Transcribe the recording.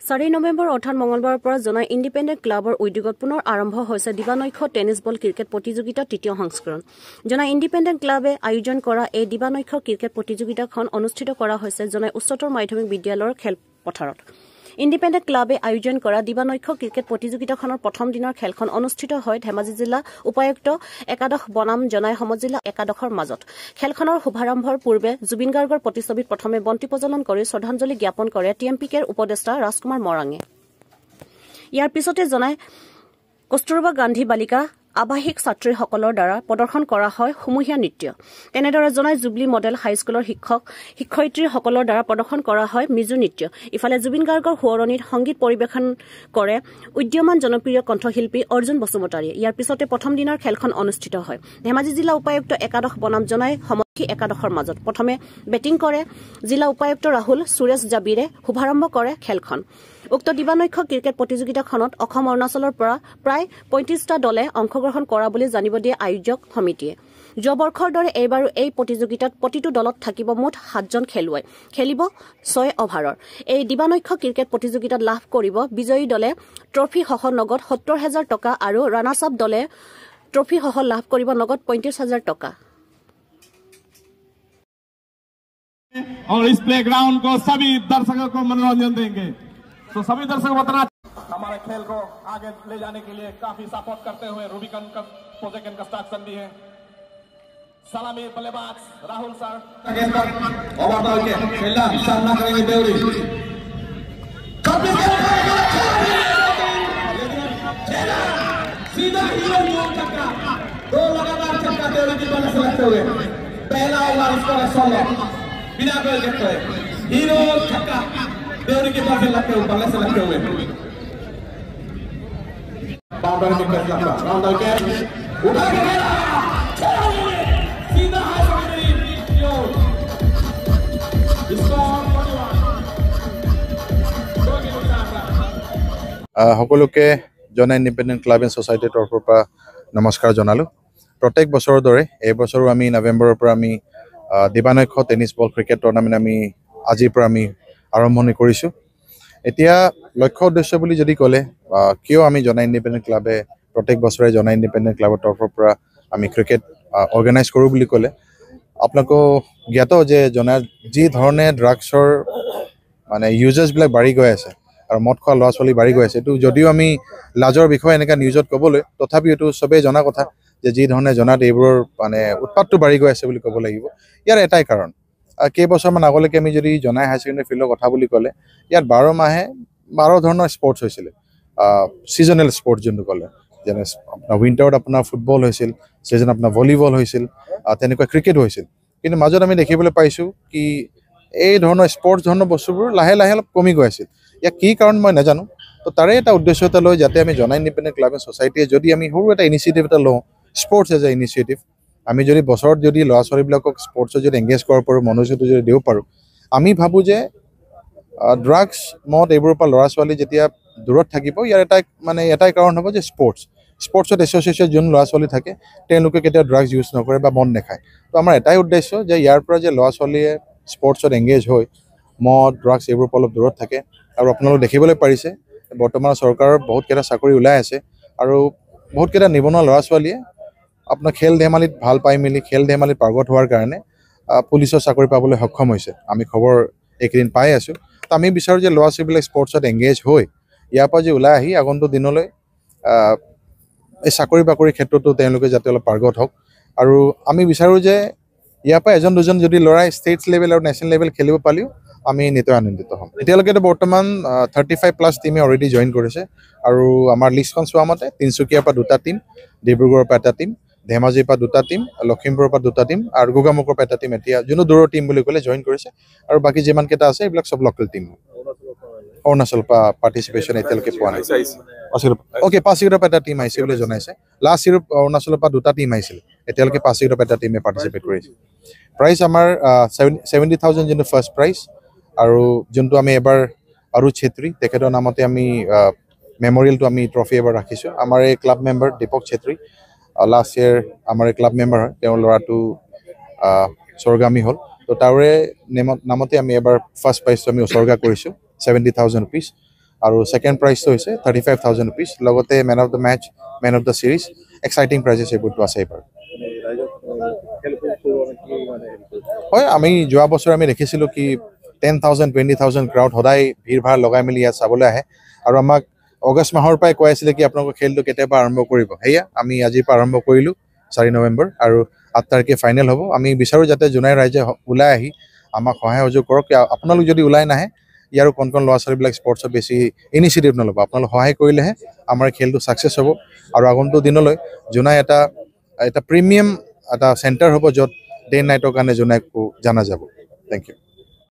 4 নৱেম্বৰ অৰ্থাৎ মঙলবাৰৰ পৰা জনাই ইণ্ডিপেণ্ডেণ্ট ক্লাবৰ উদ্যোগত পুনৰ আৰম্ভ হৈছে দিবানৈক্ষ টেনিছ বল ক্ৰিকেট প্ৰতিযোগিতা তৃতীয় সংস্কৰণ। জনাই ইণ্ডিপেণ্ডেণ্ট ক্লাবে আয়োজন কৰা এই দিবানৈক্ষ ক্ৰিকেট প্ৰতিযোগিতাখন অনুষ্ঠিত কৰা হৈছে জনাই উচ্চতৰ মাধ্যমিক বিদ্যালয়ৰ খেলপথাৰত। ইণ্ডিপেণ্ডেণ্ট ক্লাবে আয়োজন কৰা দিবানৈক্ষ ক্ৰিকেট প্ৰতিযোগিতাখনৰ প্ৰথম দিনৰ খেলখন অনুষ্ঠিত হয় ধেমাজি জিলা উপায়ুক্ত একাদশ বনাম জনাই সমজিলা একাদশৰ মাজত। খেলখনৰ শুভাৰম্ভৰ পূৰ্বে জুবিন গাৰ্গৰ প্ৰতিছবিত প্ৰথমে বন্তি প্ৰজ্বলন কৰি শ্ৰদ্ধাঞ্জলি জ্ঞাপন কৰে টিএমপিকেৰ উপদেষ্টা ৰাজকুমাৰ মৰাঙে। ইয়াৰ পিছতে জনাই কস্তুৰবা গান্ধী বালিকা আৱাসিক ছাত্ৰীসকলৰ দ্বাৰা প্ৰদৰ্শন কৰা হয় সমূহীয়া নৃত্য। তেনেদৰে জনাই জুবলি মডেল হাইস্কুলৰ শিক্ষয়িত্ৰীসকলৰ দ্বাৰা প্ৰদৰ্শন কৰা হয় মিজু নৃত্য। ইফালে জুবিন গাৰ্গৰ সোঁৱৰণিত সংগীত পৰিৱেশন কৰে উদীয়মান জনপ্ৰিয় কণ্ঠশিল্পী অৰ্জুন বসুমতাৰীয়ে। ইয়াৰ পিছতে প্ৰথম দিনৰ খেলখন অনুষ্ঠিত হয় ধেমাজি জিলা উপায়ুক্ত একাদশ বনাম জনাই সমষ্টি একাদশৰ মাজত। প্ৰথমে বেটিং কৰে জিলা উপায়ুক্ত ৰাহুল সুৰেশ জাবিৰে শুভাৰম্ভ কৰে খেলখন। উক্ত দিবানৈক্ষ ক্ৰিকেট প্ৰতিযোগিতাখনত অসম অৰুণাচলৰ পৰা প্ৰায় ৩৫টা দলে অংশগ্ৰহণ কৰা বুলি জানিব দিয়ে আয়োজক সমিতিয়ে। যোৱা বৰ্ষৰ দৰে এইবাৰো এই প্ৰতিযোগিতাত প্ৰতিটো দলত থাকিব মুঠ 7জন খেলুৱৈ। খেলিব 6 অভাৰৰ। এই দিবানৈক্ষ ক্ৰিকেট প্ৰতিযোগিতাত লাভ কৰিব বিজয়ী দলে ট্ৰফিসহ নগদ ৭০,০০০ টকা আৰু ৰানাৰ্ছ আপ দলে ট্ৰফিসহ লাভ কৰিব নগদ ৩৫,০০০ টকা। और इस प्लेग्राउंड को सभी दर्शकों को मनोरंजन देंगे। तो सभी दर्शक बताना हमारे खेल को आगे ले जाने के लिए काफी सपोर्ट करते हुए रूबिकन का प्रोजेक्ट कंस्ट्रक्शन भी है। सलामी बल्लेबाज राहुल सर ओवर बॉल के खेलना सामना करेंगे देवरी। सीधा हीरो छक्का, 2 लगातार छक्का देवरी की बल्ले से लगते हुए पहला ओवर स्कोर 16 बिना कोई विकेट है। हीरो छक्का देवरी के पास लगते हुए बल्ले से लगते हुए बाउंड्री में कैच लगता राउंडर के उठा के खेला सीधा हाई बाउंड्री সকলোকে জনা ইণ্ডিপেণ্ডেণ্ট ক্লাব এণ্ড ছ'চাইটিৰ তৰফৰ পৰা নমস্কাৰ জনালোঁ। প্ৰত্যেক বছৰৰ দৰে এই বছৰো আমি নৱেম্বৰৰ পৰা আমি দিবানৈক্ষ টেনিছ বল ক্ৰিকেট টুৰ্ণামেণ্ট আমি আজিৰ পৰা আমি আৰম্ভণি কৰিছোঁ। এতিয়া লক্ষ্য উদ্দেশ্য বুলি যদি ক'লে কিয় আমি জনা ইণ্ডিপেণ্ডেণ্ট ক্লাবে প্ৰত্যেক বছৰে জনা ইণ্ডিপেণ্ডেণ্ট ক্লাবৰ তৰফৰ পৰা আমি ক্ৰিকেট অৰ্গেনাইজ কৰোঁ বুলি ক'লে আপোনালোকো জ্ঞাত যে জনা যি ধৰণে ড্ৰাগছৰ মানে ইউজেছবিলাক বাঢ়ি গৈ আছে আৰু মদ খোৱা ল'ৰা ছোৱালী বাঢ়ি গৈ আছে। এইটো যদিও আমি লাজৰ বিষয়ে এনেকুৱা নিউজত ক'বলৈ তথাপিও এইটো চবেই জনা কথা যে যি ধৰণে জনাত এইবোৰৰ মানে উৎপাতটো বাঢ়ি গৈ আছে বুলি ক'ব লাগিব। ইয়াৰ এটাই কাৰণ কেইবছৰমান আগলৈকে আমি যদি জনাই হায়াৰ ছেকেণ্ডেৰী ফিল্ডৰ কথা বুলি ক'লে ইয়াত 12 মাহে 12 ধৰণৰ স্পৰ্টছ হৈছিলে। ছিজনেল স্পৰ্টছ যোনটো ক'লে যেনে আপোনাৰ উইণ্টাৰত আপোনাৰ ফুটবল হৈছিল, ছিজন আপোনাৰ ভলীবল হৈছিল, তেনেকুৱা ক্ৰিকেট হৈছিল। কিন্তু মাজত আমি দেখিবলৈ পাইছোঁ কি এই ধৰণৰ স্পৰ্টছ ধৰণৰ বস্তুবোৰ লাহে লাহে অলপ কমি গৈ আছিল। ইয়াৰ কি কাৰণ মই নাজানো। তো তাৰে এটা উদ্দেশ্য এটা লৈ যাতে আমি জনা ইণ্ডিপেণ্ডেণ্ট ক্লাব এণ্ড ছ'চাইটিয়ে যদি আমি সৰু এটা ইনিচিয়েটিভ এটা লওঁ স্পৰ্টছ এজ এ ইনিচিয়েটিভ, আমি যদি বছৰত যদি ল'ৰা ছোৱালীবিলাকক স্পৰ্টছত যদি এংগেজ কৰিব পাৰোঁ, মনোযোগটো যদি দিব পাৰোঁ, আমি ভাবোঁ যে ড্ৰাগছ মদ এইবোৰৰ পৰা ল'ৰা ছোৱালী যেতিয়া দূৰত থাকিব ইয়াৰ এটাই কাৰণ হ'ব যে স্পৰ্টছত এছ'চিয়েশ্যন যোন ল'ৰা ছোৱালী থাকে তেওঁলোকে কেতিয়াও ড্ৰাগছ ইউজ নকৰে বা মদ নাখায়। তো আমাৰ এটাই উদ্দেশ্য যে ইয়াৰ পৰা যে ল'ৰা ছোৱালীয়ে স্পৰ্টছত এংগেজ হৈ মদ ড্ৰাগছ এইবোৰৰ পৰা অলপ দূৰত থাকে। আৰু আপোনালোকে দেখিবলৈ পাৰিছে বৰ্তমান চৰকাৰৰ বহুতকেইটা চাকৰি ওলাই আছে আৰু বহুতকেইটা নিবনুৱা ল'ৰা ছোৱালীয়ে আপোনাৰ খেল ধেমালিত ভাল পাই মেলি খেল ধেমালিত পাৰ্গত হোৱাৰ কাৰণে পুলিচৰ চাকৰি পাবলৈ সক্ষম হৈছে। আমি খবৰ এইকেইদিন পাই আছোঁ। তো আমি বিচাৰোঁ যে ল'ৰা ছোৱালীবিলাক স্পৰ্টছত এংগেজ হৈ ইয়াৰ পৰা যে ওলাই আহি আগন্তুক দিনলৈ এই চাকৰি বাকৰিৰ ক্ষেত্ৰতো তেওঁলোকে যাতে অলপ পাৰ্গত হওক। আৰু আমি বিচাৰোঁ যে ইয়াৰ পৰা এজন দুজন যদি ল'ৰাই ষ্টেট লেভেল আৰু নেশ্যনেল লেভেল খেলিব পালেও আমি নিতৌ আনন্দিত হ'ম। এতিয়ালৈকেতো বৰ্তমান 35+ টিমে অলৰেডি জইন কৰিছে আৰু আমাৰ লিষ্টখন চোৱা মতে তিনিচুকীয়াৰ পৰা 2টা টিম, ডিব্ৰুগড়ৰ পৰা 1টা টিম, ধেমাজিৰ পৰা 2টা টিম, লখিমপুৰৰ পৰা 2টা টিম আৰু গোগামুখৰ পৰা 1টা টিম এতিয়া যোনটো দূৰৰ টিম বুলি ক'লে জইন কৰিছে। আৰু বাকী যিমানকেইটা আছে এইবিলাক চব লোকেল টিম। অৰুণাচলৰ পৰা পাৰ্টিচিপেশ্যন এতিয়ালৈকে পোৱা নাই। অ'কে, পাছিঘাটৰ পৰা 1টা টিম আহিছে বুলি জনাইছে। লাষ্ট ইয়েৰ অৰুণাচলৰ পৰা 2টা টিম আহিছিল, এতিয়ালৈকে পাছিঘাটৰ পৰা 1টা টিমে পাৰ্টিচিপেট কৰিছে। প্ৰাইজ আমাৰ 70,000 যোনটো ফাৰ্ষ্ট প্ৰাইজ আৰু যোনটো আমি এবাৰ অৰুণ ছেত্ৰী তেখেতৰ নামতে আমি মেমৰিয়েলটো আমি ট্ৰফি এবাৰ ৰাখিছোঁ। আমাৰ এই club member Deepak Chhetri last year আমাৰ এই ক্লাব মেম্বাৰ হয়, তেওঁৰ ল'ৰাটো স্বৰ্গামী হ'ল। তো তাৰে নামতে আমি এবাৰ ফাৰ্ষ্ট প্ৰাইজটো আমি উৎসৰ্গা কৰিছোঁ 70,000 ৰুপিজ। আৰু সেকেন্ড প্ৰাইজটো হৈছে 35,000 rupees লগতে man of the match man of the series exciting prizes এইবোৰটো আছে এইবাৰ হয় আমি যোৱা বছৰ আমি দেখিছিলোঁ কি 10,000 20,000 ক্ৰাউড সদায় ভিৰ ভাৰ লগাই মেলি ইয়াত চাবলৈ আহে আৰু আমাক অগষ্ট মাহৰ পৰাই কৈ আছিলে কি আপোনালোকৰ খেলটো কেতিয়াবা আৰম্ভ কৰিব সেয়া আমি আজিৰ পৰা আৰম্ভ কৰিলোঁ 4 নৱেম্বৰ আৰু 8 তাৰিখে ফাইনেল হ'ব আমি বিচাৰোঁ যাতে জোনাই ৰাইজে ওলাই আহি আমাক সহায় সহযোগ কৰক আপোনালোক যদি ওলাই নাহে ইয়াৰো কণ ল'ৰা ছোৱালীবিলাক স্পৰ্টছত বেছি ইনিচিয়েটিভ নল'ব আপোনালোক সহায় কৰিলেহে আমাৰ খেলটো ছাকচেছ হ'ব আৰু আগন্তুক দিনলৈ জোনাই এটা প্ৰিমিয়াম এটা চেণ্টাৰ হ'ব য'ত ডে নাইটৰ কাৰণে জোনাইকো জনা যাব থেংক ইউ